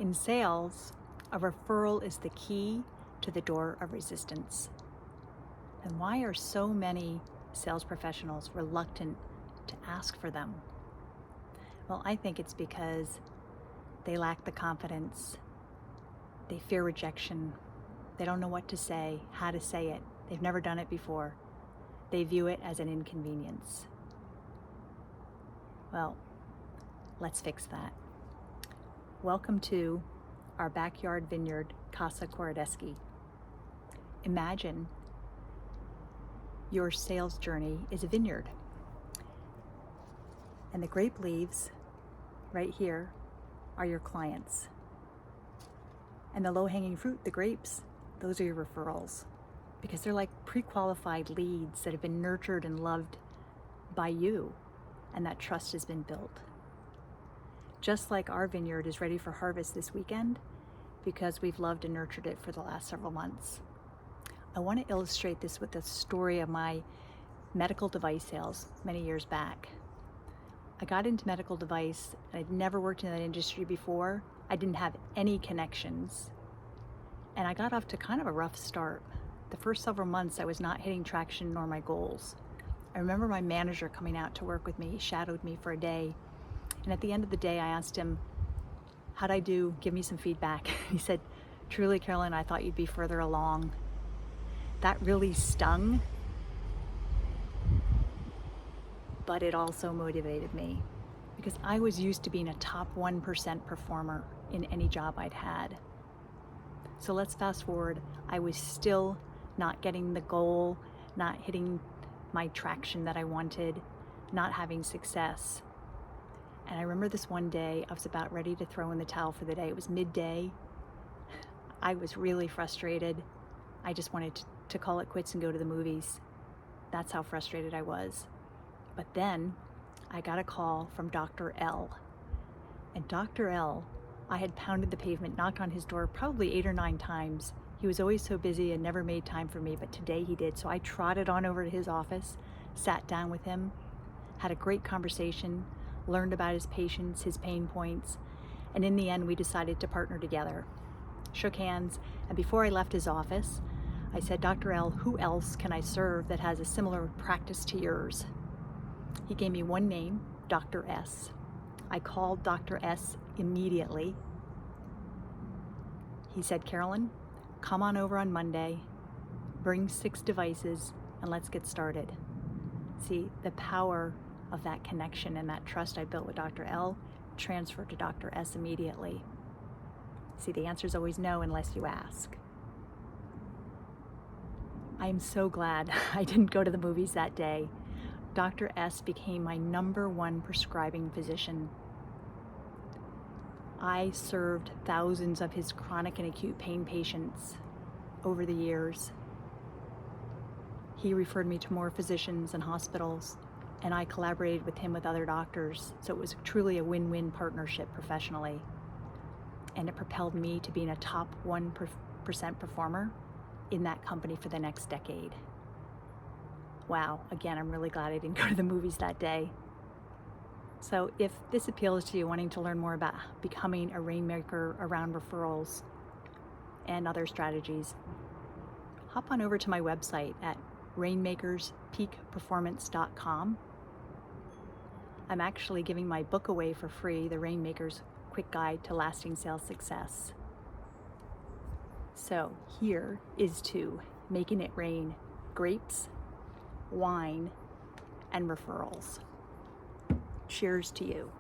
In sales, a referral is the key to the door of resistance. And why are so many sales professionals reluctant to ask for them? Well, I think it's because they lack the confidence, they fear rejection, they don't know what to say, how to say it, they've never done it before, they view it as an inconvenience. Well, let's fix that. Welcome to our backyard vineyard, Casa Korodesky. Imagine your sales journey is a vineyard. And the grape leaves right here are your clients. And the low-hanging fruit, the grapes, those are your referrals. Because they're like pre-qualified leads that have been nurtured and loved by you, and that trust has been built. Just like our vineyard is ready for harvest this weekend because we've loved and nurtured it for the last several months. I want to illustrate this with the story of my medical device sales many years back. I got into medical device, and I'd never worked in that industry before. I didn't have any connections, and I got off to kind of a rough start. The first several months I was not hitting traction nor my goals. I remember my manager coming out to work with me. He shadowed me for a day. And at the end of the day, I asked him, how'd I do? Give me some feedback. He said, truly, Carolyn, I thought you'd be further along. That really stung, but it also motivated me because I was used to being a top 1% performer in any job I'd had. So let's fast forward. I was still not getting the goal, not hitting my traction that I wanted, not having success. And I remember this one day, I was about ready to throw in the towel for the day. It was midday. I was really frustrated. I just wanted to call it quits and go to the movies. That's how frustrated I was. But then I got a call from Dr. L. And Dr. L, I had pounded the pavement, knocked on his door probably 8 or 9 times. He was always so busy and never made time for me, but today he did. So I trotted on over to his office, sat down with him, had a great conversation, learned about his patients, his pain points, and in the end we decided to partner together. Shook hands, and before I left his office, I said, Dr. L, who else can I serve that has a similar practice to yours? He gave me one name, Dr. S. I called Dr. S immediately. He said, Carolyn, come on over on Monday, bring 6 devices, and let's get started. See, the power of that connection and that trust I built with Dr. L transferred to Dr. S immediately. See, the answer is always no unless you ask. I am so glad I didn't go to the movies that day. Dr. S became my #1 prescribing physician. I served thousands of his chronic and acute pain patients over the years. He referred me to more physicians and hospitals, and I collaborated with him with other doctors. So it was truly a win-win partnership professionally. And it propelled me to being a top 1% performer in that company for the next decade. Wow, again, I'm really glad I didn't go to the movies that day. So if this appeals to you, wanting to learn more about becoming a rainmaker around referrals and other strategies, hop on over to my website at rainmakerspeakperformance.com. I'm actually giving my book away for free, The Rainmaker's Quick Guide to Lasting Sales Success. So here is to making it rain: grapes, wine, and referrals. Cheers to you.